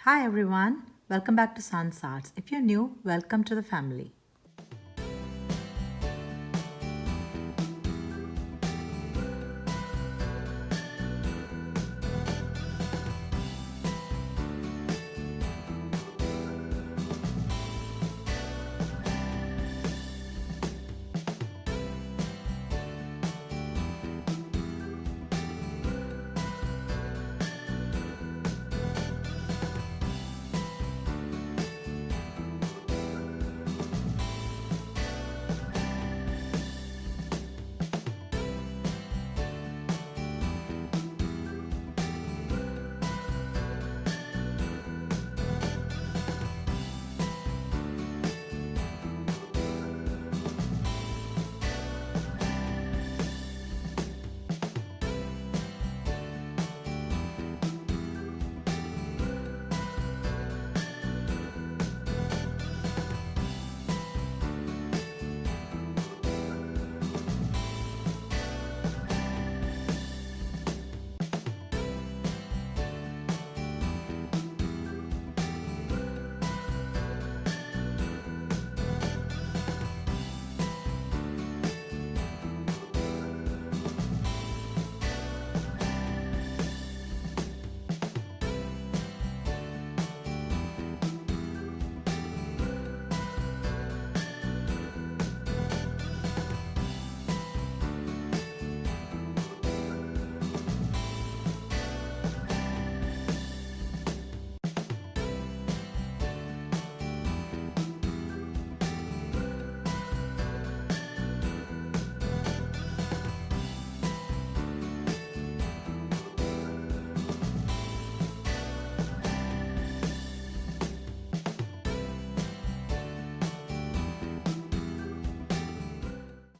Hi everyone, welcome back to Sun's Arts. If you're new, welcome to the family.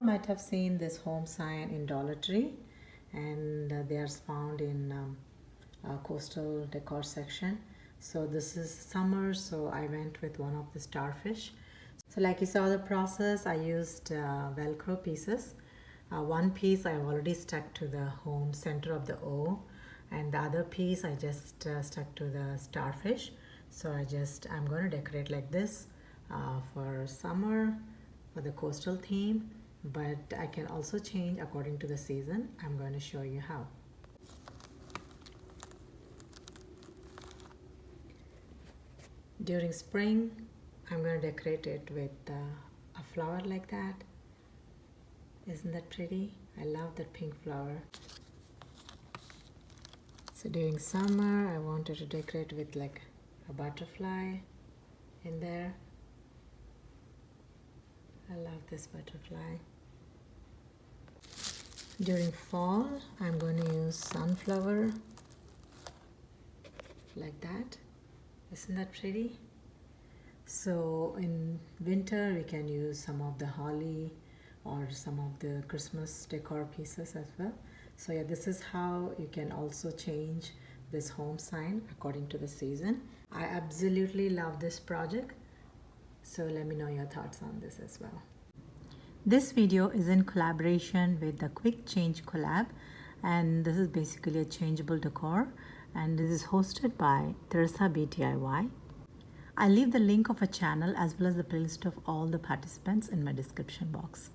You might have seen this home sign in Dollar Tree, and they are found in coastal decor section. So this is summer, so I went with one of the starfish. So like you saw the process, I used velcro pieces. One piece I already stuck to the home center of the O, and the other piece I just stuck to the starfish. So I'm going to decorate like this for summer, for the coastal theme, but I can also change according to the season. I'm going to show you how. During spring, I'm going to decorate it with a flower like that. Isn't that pretty? I love that pink flower. So during summer, I wanted to decorate with like a butterfly in there. I love this butterfly. During fall, I'm going to use sunflower like that. Isn't that pretty? So in winter, we can use some of the holly or some of the Christmas decor pieces as well. So yeah, this is how you can also change this home sign according to the season. I absolutely love this project. So let me know your thoughts on this as well. This video is in collaboration with the Quick Change Collab, and this is basically a changeable decor, and this is hosted by Theresa BTIY. I'll leave the link of a channel as well as the playlist of all the participants in my description box.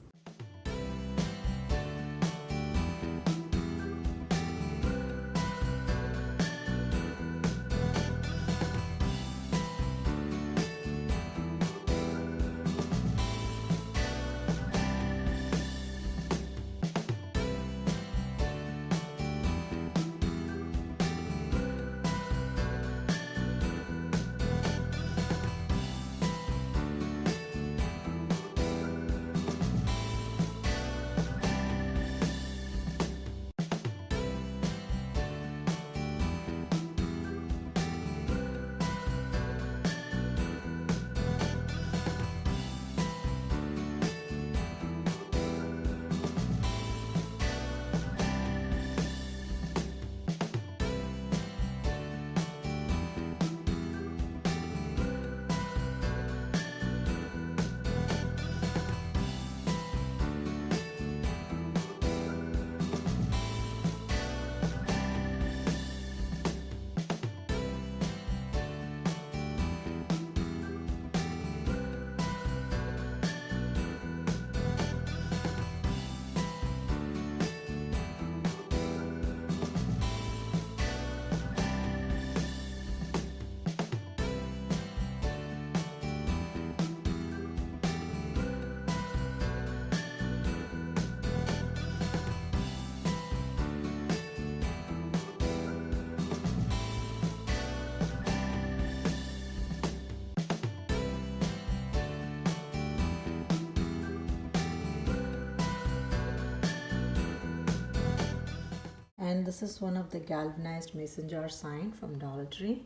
And this is one of the galvanized mason jar sign from Dollar Tree.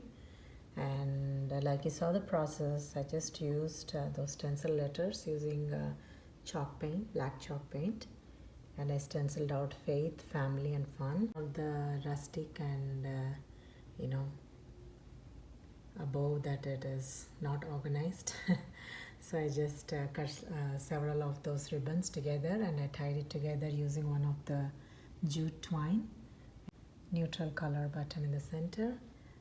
And like you saw the process, I just used those stencil letters using chalk paint, black chalk paint. And I stenciled out faith, family and fun. The rustic and above that it is not organized. So I just cut several of those ribbons together and I tied it together using one of the jute twine. Neutral color button in the center.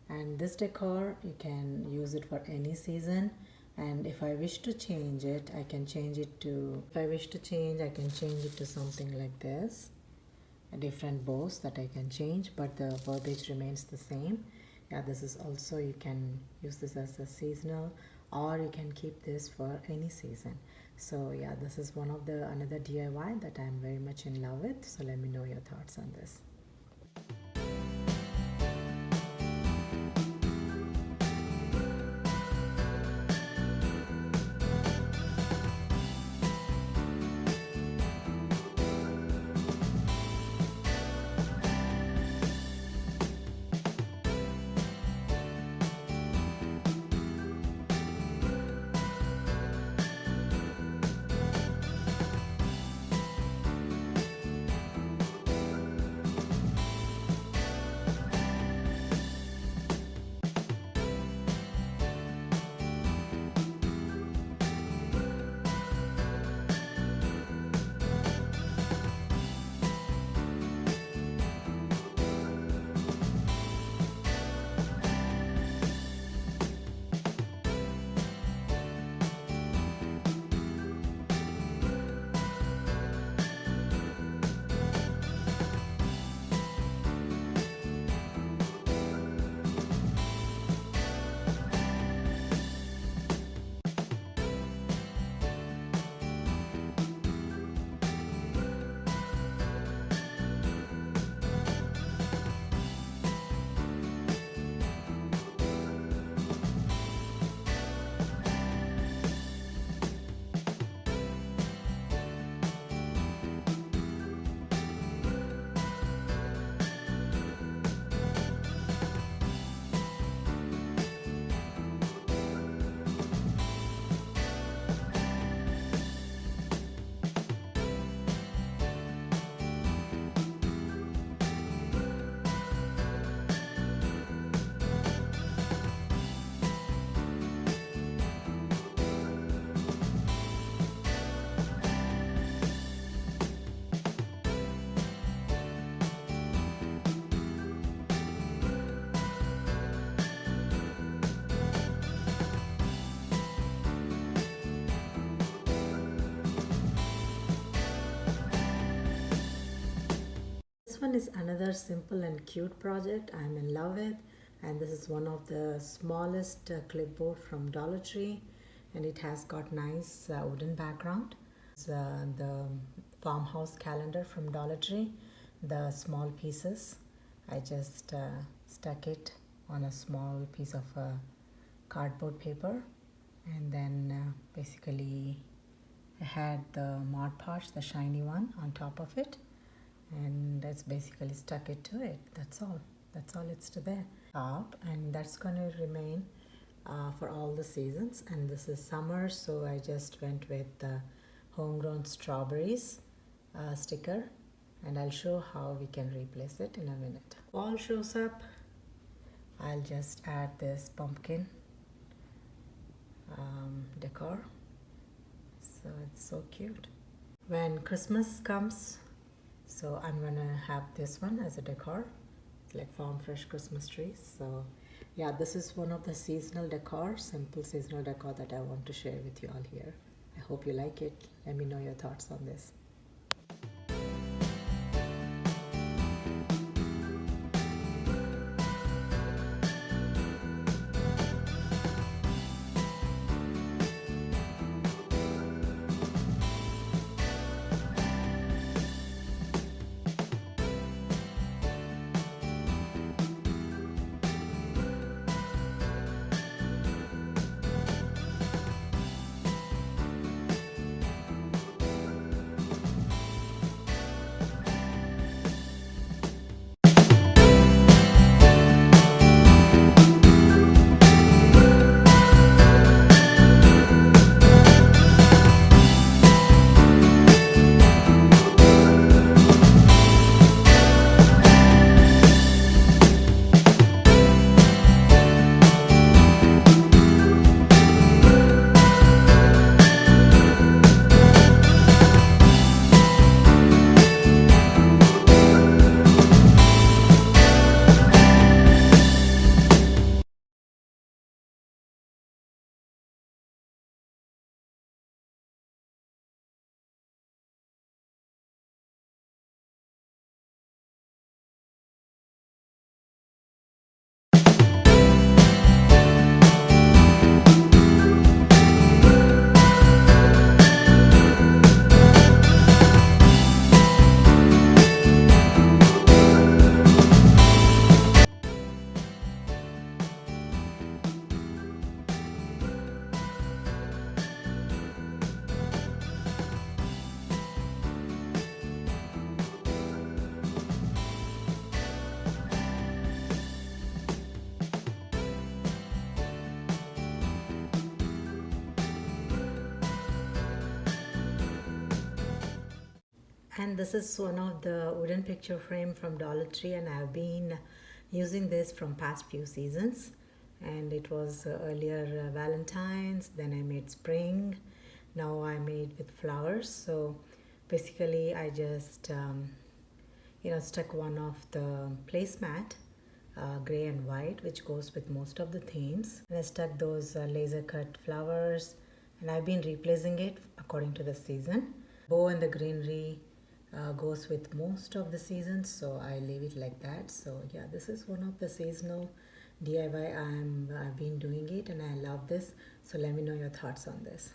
And this decor, you can use it for any season. And if I wish to change it, I can change it to, I can change it to something like this. Different bows that I can change, but the verbiage remains the same. Yeah, this is also, you can use this as a seasonal, or you can keep this for any season. So yeah, this is one of the another DIY that I'm very much in love with. So let me know your thoughts on this. This one is another simple and cute project I'm in love with, and this is one of the smallest clipboard from Dollar Tree, and it has got nice wooden background. It's the farmhouse calendar from Dollar Tree, the small pieces. I just stuck it on a small piece of cardboard paper, and then basically I had the Mod Podge, the shiny one, on top of it, and that's basically stuck it to it. That's all it's to there top, and that's going to remain for all the seasons. And this is summer, so I just went with the homegrown strawberries sticker, and I'll show how we can replace it in a minute. Fall shows up, I'll just add this pumpkin decor. So it's so cute. When Christmas comes, so I'm gonna have this one as a decor. It's like farm fresh Christmas trees. So yeah, this is one of the seasonal decor, simple seasonal decor that I want to share with you all here. I hope you like it. Let me know your thoughts on this. And this is one of the wooden picture frame from Dollar Tree, and I've been using this from past few seasons. And it was earlier Valentine's, then I made spring, now I made with flowers. So basically I just stuck one of the placemat, gray and white, which goes with most of the themes, and I stuck those laser cut flowers, and I've been replacing it according to the season. Bow and the greenery goes with most of the seasons, so I leave it like that. So yeah, this is one of the seasonal DIY. I've been doing it and I love this. So let me know your thoughts on this.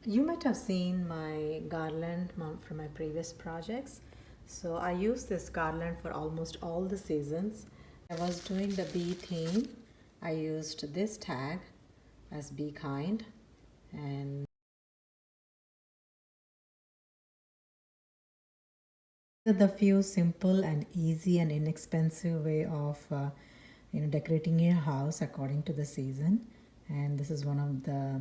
You might have seen my garland from my previous projects. So I use this garland for almost all the seasons. I was doing the bee theme. I used this tag as Be Kind, and the few simple and easy and inexpensive way of decorating your house according to the season. And this is one of the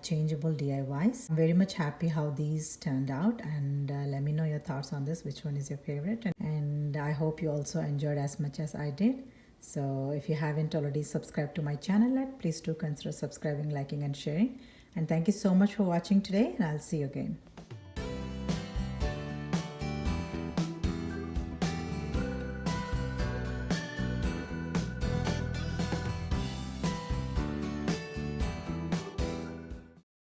changeable DIYs. I'm very much happy how these turned out, and let me know your thoughts on this, which one is your favorite, and I hope you also enjoyed as much as I did. So if you haven't already subscribed to my channel yet, please do consider subscribing, liking and sharing. And thank you so much for watching today, and I'll see you again.